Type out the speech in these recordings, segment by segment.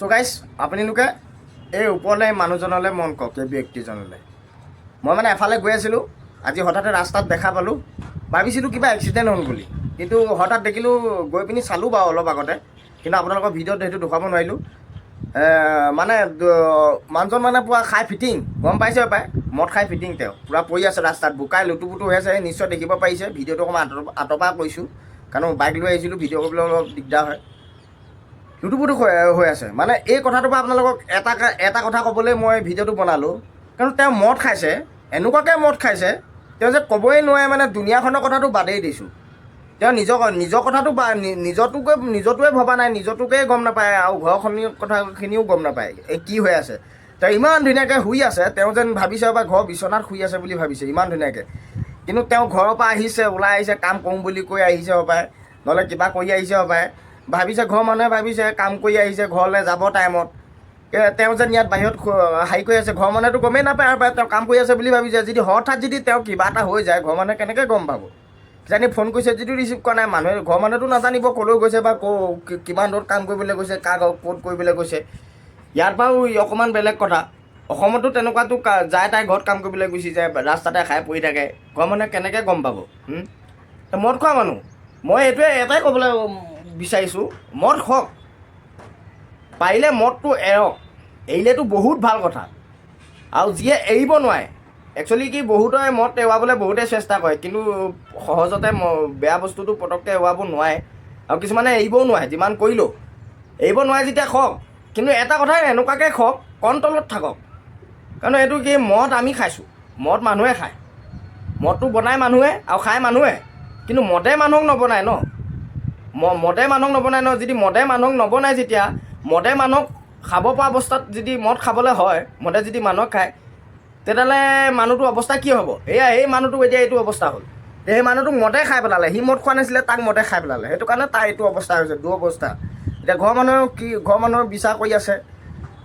চ' guys আপোনালোকে এই ওপৰলৈ মানুহজনলৈ মন কৰক, এই ব্যক্তিজনলৈ। মই মানে এফালে গৈ আছিলোঁ, আজি হঠাতে ৰাস্তাত দেখা পালোঁ, ভাবিছিলোঁ কিবা এক্সিডেণ্ট হ'ল বুলি, কিন্তু হঠাৎ দেখিলোঁ, গৈ পিনি চালোঁ বাৰু অলপ আগতে, কিন্তু আপোনালোকৰ ভিডিঅ'ত সেইটো দেখুৱাব নোৱাৰিলোঁ। মানে মানুহজন মানে পুৰা খাই ফিটিং, গম পাইছে পায়, মদ খাই ফিটিং তেওঁ পূৰা পৰি আছে ৰাস্তাত, বোকাই লুটুপুটু হৈ আছে, নিশ্চয় দেখিব পাৰিছে। ভিডিঅ'টো অকণমান আঁতৰ পৰা কৰিছোঁ, কাৰণ বাইক লৈ আহিছিলোঁ, ভিডিঅ' কৰিবলৈ অলপ দিগদাৰ হয়। লুটুপুটু হৈ আছে। মানে এই কথাটোৰ পৰা আপোনালোকক এটা কথা ক'বলৈ মই ভিডিঅ'টো বনালোঁ, কাৰণ তেওঁ মদ খাইছে, এনেকুৱাকৈ মদ খাইছে, তেওঁ যে ক'বই নোৱাৰে, মানে দুনীয়াখনৰ কথাটো বাদেই দিছোঁ, তেওঁ নিজৰ কথাটো বা নিজটোৱে ভবা নাই, নিজটোকে গম নাপায়, আৰু ঘৰখনিৰ কথাখিনিও গম নাপায় এই কি হৈ আছে। তেওঁ ইমান ধুনীয়াকৈ শুই আছে, তেওঁ যেন ভাবিছে বা ঘৰৰ বিচনাত শুই আছে বুলি ভাবিছে ইমান ধুনীয়াকৈ, কিন্তু তেওঁ ঘৰৰ পৰা আহিছে, ওলাই আহিছে, কাম কৰোঁ বুলি কৈ আহিছে হপায়, নহ'লে কিবা কৰি আহিছে হপায়, ভাবিছে, ঘৰৰ মানুহে ভাবিছে কাম কৰি আহিছে, ঘৰলৈ যাব টাইমত, তেওঁ যেন ইয়াত বাহিৰত হেৰি কৰি আছে, ঘৰৰ মানুহেতো গমেই নাপায় আৰু তেওঁ কাম কৰি আছে বুলি ভাবিছে। যদি হঠাৎ যদি তেওঁ কিবা এটা হৈ যায়, ঘৰৰ মানুহে কেনেকৈ গম পাব? কিজানি ফোন কৰিছে যদিও ৰিচিভ কৰা নাই, মানুহে ঘৰৰ মানুহেতো নাজানিব ক'লৈ গৈছে বা কিমান দূৰত কাম কৰিবলৈ গৈছে, ক'ত কৰিবলৈ গৈছে। ইয়াত বাৰু অকণমান বেলেগ কথা, অসমতো তেনেকুৱাতো যায়, তাই ঘৰত কাম কৰিবলৈ গুচি যায়, ৰাস্তাতে খাই পৰি থাকে, ঘৰৰ মানুহে কেনেকৈ গম পাব? মদ খোৱা মানুহ, মই এইটোৱে এটাই ক'বলৈ বিচাৰিছোঁ, মদ খাওক, পাৰিলে মদটো এৰক, এৰিলেতো বহুত ভাল কথা। আৰু যিয়ে এৰিব নোৱাৰে, একচুৱেলি কি বহুতে মদ এৰুৱাবলৈ বহুতে চেষ্টা কৰে, কিন্তু সহজতে বেয়া বস্তুটো পটককৈ এৰুৱাব নোৱাৰে, আৰু কিছুমানে এৰিবও নোৱাৰে, যিমান কৰিলেও এৰিব নোৱাৰে যেতিয়া খাওক, কিন্তু এটা কথাই এনেকুৱাকৈ খাওক, কণ্ট্ৰলত থাকক। কাৰণ এইটো কি, মদ আমি খাইছোঁ, মদ মানুহে খায়, মদটো বনাই মানুহে আৰু খায় মানুহে, কিন্তু মদে মানুহক নবনায় ন, মদে মানুহক নবনায় ন। যদি মদে মানুহক নবনায়, যেতিয়া মদে মানুহক খাব পৰা অৱস্থাত যদি মদ খাবলৈ হয়, মদে যদি মানুহক খায়, তেতিয়াহ'লে মানুহটোৰ অৱস্থা কি হ'ব? এই মানুহটো এতিয়া এইটো অৱস্থা হ'ল, সেই মানুহটোক মদে খাই পেলালে, সি মদ খোৱা নাছিলে, তাক মদে খাই পেলালে, সেইটো কাৰণে তাৰ এইটো অৱস্থা হৈছে, দুৰৱস্থা। এতিয়া ঘৰৰ মানুহৰ বিচাৰ কৰি আছে,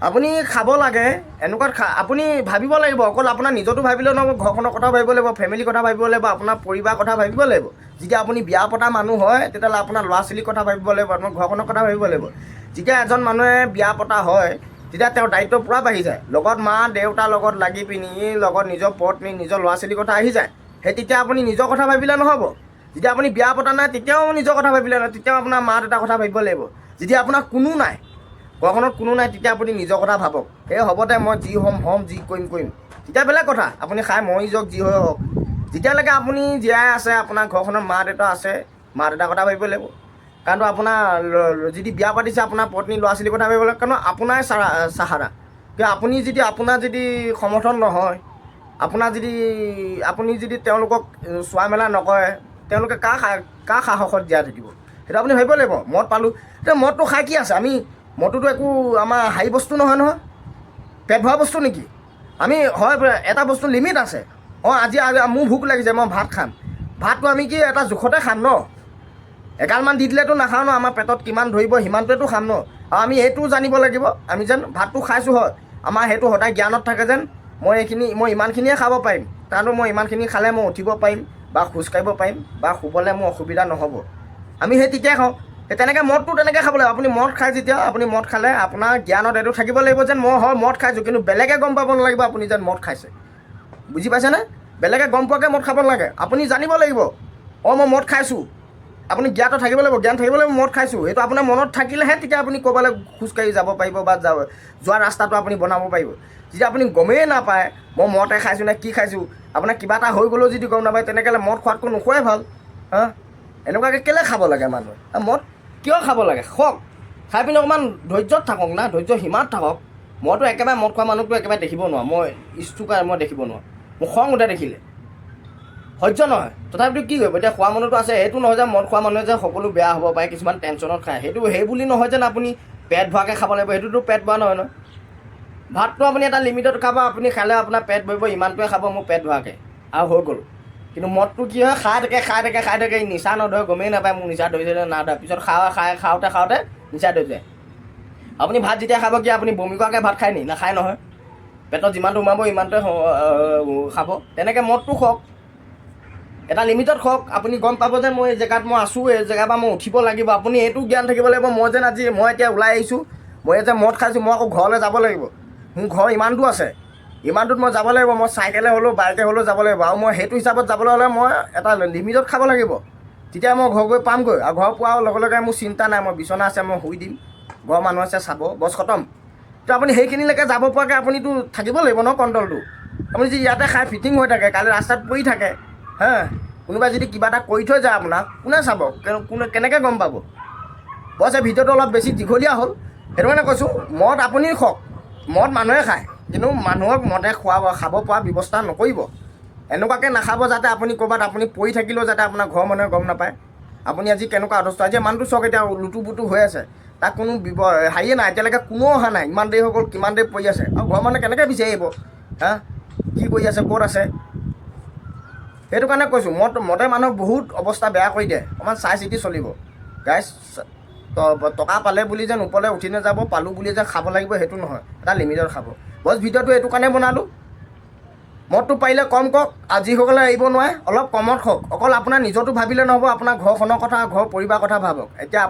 আপুনি খাব লাগে, এনেকুৱাত আপুনি ভাবিব লাগিব, অকল আপোনাৰ নিজৰটো ভাবিলেও নহ'ব, ঘৰখনৰ কথা ভাবিব লাগিব, ফেমিলিৰ কথা ভাবিব লাগিব, আপোনাৰ পৰিবাৰৰ কথা ভাবিব লাগিব। যেতিয়া আপুনি বিয়া পতা মানুহ হয়, তেতিয়াহ'লে আপোনাৰ ল'ৰা ছোৱালীৰ কথা ভাবিব লাগিব, আপোনাৰ ঘৰখনৰ কথা ভাবিব লাগিব। যেতিয়া এজন মানুহে বিয়া পতা হয়, তেতিয়া তেওঁৰ দায়িত্ব পূৰা বাঢ়ি যায়, লগত মা দেউতাৰ লগত লাগি পিনি, লগত নিজৰ পত্নী, নিজৰ ল'ৰা ছোৱালীৰ কথা আহি যায়। তেতিয়া আপুনি নিজৰ কথা ভাবিলে নহ'ব। যেতিয়া আপুনি বিয়া পতা নাই, তেতিয়াও নিজৰ কথা ভাবিলে নহয়, তেতিয়াও আপোনাৰ মা দেউতাৰ কথা ভাবিব লাগিব। যেতিয়া আপোনাৰ কোনো নাই, ঘৰখনত কোনো নাই, তেতিয়া আপুনি নিজৰ কথা ভাবক, হ'ব দে, মই যি হ'ম, যি কৰিম, তেতিয়া বেলেগ কথা, আপুনি খাই মৰি যাওক, যি হৈ হওক। যেতিয়ালৈকে আপুনি জীয়াই আছে, আপোনাৰ ঘৰখনত মা দেউতা আছে, মা দেউতাৰ কথা ভাবিব লাগিব। কাৰণ আপোনাৰ যদি বিয়া পাতিছে, আপোনাৰ পত্নী ল'ৰা ছোৱালীৰ কথা ভাবিব লাগিব, কাৰণ আপোনাৰ চাহাৰা। কিয় আপোনাৰ যদি সমৰ্থন নহয়, আপুনি যদি তেওঁলোকক চোৱা মেলা নকৰে, তেওঁলোকে কাৰ সাহসত জীয়াই থাকিব? সেইটো আপুনি ভাবিব লাগিব। মদ পালোঁ, এতিয়া মদটো খাই কি আছে? মদটোতো একো আমাৰ হাৰি বস্তু নহয়, পেট ভৰা বস্তু নেকি? হয়, এটা বস্তু লিমিট আছে। আজি মোৰ ভোক লাগিছে, মই ভাত খাম, ভাতটো আমি কি এটা জোখতে খাম ন? এগালমান দি দিলেতো নাখাওঁ ন, আমাৰ পেটত কিমান ধৰিব সিমানটোৱেতো খাম ন। আৰু আমি এইটোও জানিব লাগিব, আমি যেন ভাতটো খাইছোঁ হয়, আমাৰ সেইটো সদায় জ্ঞানত থাকে যেন মই ইমানখিনিয়ে খাব পাৰিম, কাৰণ মই ইমানখিনি খালে মই উঠিব পাৰিম বা খোজকাঢ়িব পাৰিম বা শুবলৈ মোৰ অসুবিধা নহ'ব। আমি তেতিয়াই খাওঁ। তেনেকৈ মদটো তেনেকৈ খাব লাগিব। আপুনি মদ খায় যেতিয়া, আপুনি মদ খালে আপোনাৰ জ্ঞানত এইটো থাকিব লাগিব যেন মই মদ খাইছোঁ, কিন্তু বেলেগে গম পাব নালাগিব আপুনি যেন মদ খাইছে। বুজি পাইছেনে? বেলেগে গম পোৱাকৈ মদ খাব নালাগে, আপুনি জানিব লাগিব, মই মদ খাইছোঁ। আপুনি জ্ঞান থাকিব লাগিব, মদ খাইছোঁ, সেইটো আপোনাৰ মনত থাকিলেহে তেতিয়া আপুনি ক'ৰবালৈ খোজকাঢ়ি যাব পাৰিব বা যোৱা ৰাস্তাটো আপুনি বনাব পাৰিব। যেতিয়া আপুনি গমেই নাপায় মই মদে খাইছোঁ নে কি খাইছোঁ, আপোনাৰ কিবা এটা হৈ গ'লেও যদি গম নাপায়, তেনেকৈ মদ খোৱাতকৈ নোখোৱাই ভাল। এনেকুৱাকৈ কেলৈ খাব লাগে মানুহে? মদ কিয় খাব লাগে? খাওক, খাই পিনি অকণমান ধৈৰ্যত থাকক না, ধৈৰ্য সীমাত থাকক। মইতো একেবাৰে মদ খোৱা মানুহটো একেবাৰে দেখিব নোৱাৰোঁ, মই দেখিব নোৱাৰোঁ, মোৰ খং উঠে দেখিলে, সহ্য নহয়। তথাপিতো কি কৰিব, এতিয়া খোৱা মানুহটো আছে, সেইটো নহয় যে মদ খোৱা মানুহে যে সকলো বেয়া হ'ব পাৰে, কিছুমান টেনশ্যনত খায়, সেই বুলি নহয় যেন আপুনি পেট ভৰাকৈ খাব লাগিব, সেইটোতো পেট ভৰা নহয় ন। ভাতটো আপুনি এটা লিমিটত খাব, আপুনি খালে আপোনাৰ পেট ভৰিব, ইমানটোৱে খাব মোৰ পেট ভৰাকৈ, আৰু হৈ গ'ল। কিন্তু মদটো কি হয়, খাই থাকে, নিচা নধৰে, গমেই নাপায় মোক নিচা ধৰিছে নে না ধৰে, পিছত খাওঁতে নিচা ধৰি যায়। আপুনি ভাত যেতিয়া খাব, কি আপুনি বমি কৰাকৈ ভাত খায় নি? নাখায় নহয়, পেটত যিমানটো সোমাব ইমানটোৱে খাব। তেনেকৈ মদটো খাওক, এটা লিমিটত খাওক। আপুনি গম পাব যে মই এই জেগাত আছোঁ, এই জেগাৰ পৰা মই উঠিব লাগিব, আপুনি এইটো জ্ঞান থাকিব লাগিব। মই এতিয়া ওলাই আহিছোঁ, মই যে মদ খাইছোঁ, মই আকৌ ঘৰলৈ যাব লাগিব। মোৰ ঘৰ ইমান দূৰ আছে, ইমানটোত মই যাব লাগিব। মই চাইকেলে হ'লেও বাইকে হ'লেও যাব লাগিব। আৰু মই সেইটো হিচাপত যাবলৈ হ'লে মই এটা লিমিটত খাব লাগিব, তেতিয়া মই ঘৰ গৈ পামগৈ। আৰু ঘৰ পোৱাৰ লগে লগে মোৰ চিন্তা নাই, মই বিচনা আছে, মই শুই দিম, ঘৰৰ মানুহ আছে চাব, বছ খতম। তো আপুনি সেইখিনিলৈকে যাব পৰাকৈ আপুনিতো থাকিব লাগিব ন কণ্ট্ৰলটো। আপুনি যদি ইয়াতে খাই ফিটিং হৈ থাকে, কালি ৰাস্তাত পৰি থাকে, হা, কোনোবাই যদি কিবা এটা কৰি থৈ যায় আপোনাক, কোনে চাব, কেনেকৈ গম পাব? বছ এই ভিডিঅ'টো অলপ বেছি দীঘলীয়া হ'ল, সেইটো কাৰণে কৈছোঁ। মদ আপুনি খাওক, মদ মানুহে খায়, কিন্তু মানুহক মদে খাব পৰা ব্যৱস্থা নকৰিব। এনেকুৱাকৈ নাখাব যাতে আপুনি ক'ৰবাত আপুনি পৰি থাকিলেও যাতে আপোনাৰ ঘৰৰ মানুহে গম নাপায় আপুনি আজি কেনেকুৱা অৱস্থা। আজি মানুহটো চাওক, এতিয়া লুটু পুটু হৈ আছে, তাক কোনো হেৰিয়ে নাই, এতিয়ালৈকে কোনো অহা নাই। ইমান দেৰি হৈ গ'ল, কিমান দেৰি পৰি আছে, আৰু ঘৰৰ মানুহে কেনেকৈ বিচাৰি আহিব, হা, কি কৰি আছে, ক'ত আছে? সেইটো কাৰণে কৈছোঁ, মদে মানুহক বহুত অৱস্থা বেয়া কৰি দিয়ে। অকণমান চাই চিতি চলিব গাইজ। টকা পালে বুলি যেন ওপৰলৈ উঠি নাযাব, পালোঁ বুলি যে খাব লাগিব সেইটো নহয়, এটা লিমিটত খাব। বছ ভিডিঅ'টো এইটো কাৰণে বনালোঁ, মদটো পাৰিলে কম কওক, আৰু যিসকলে এৰিব নোৱাৰে অলপ কমত খাওক। অকল আপোনাৰ নিজৰটো ভাবিলে নহ'ব, আপোনাৰ ঘৰখনৰ কথা, ঘৰ পৰিবাৰৰ কথা ভাবক। এতিয়া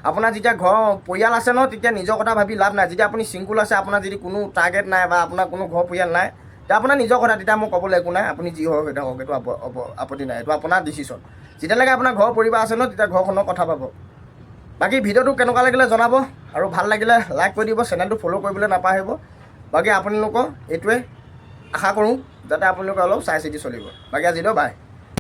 আপোনাৰ যেতিয়া ঘৰ পৰিয়াল আছে ন, তেতিয়া নিজৰ কথা ভাবি লাভ নাই। যেতিয়া আপুনি ছিংগুল আছে, আপোনাৰ যদি কোনো টাৰ্গেট নাই বা আপোনাৰ কোনো ঘৰ পৰিয়াল নাই, তেতিয়া আপোনাৰ নিজৰ কথা, তেতিয়া মোক ক'বলৈ একো নাই। আপুনি যি হওক সেইটো হওক, এইটো আপত্তি নাই, এইটো আপোনাৰ ডিচিশ্যন। যেতিয়ালৈকে আপোনাৰ ঘৰ পৰিবাৰ আছে ন, তেতিয়া ঘৰখনৰ কথা ভাবক। বাকী ভিডিঅ'টো কেনেকুৱা লাগিলে জনাব, আৰু ভাল লাগিলে লাইক কৰি দিব, চেনেলটো ফ'ল' কৰিবলৈ নাপাহৰিব। বাকী আপোনালোকৰ এইটোৱে আশা কৰোঁ যাতে আপোনালোকে অলপ চাই চিতি চলিব। বাকী আজিলৈ বাই।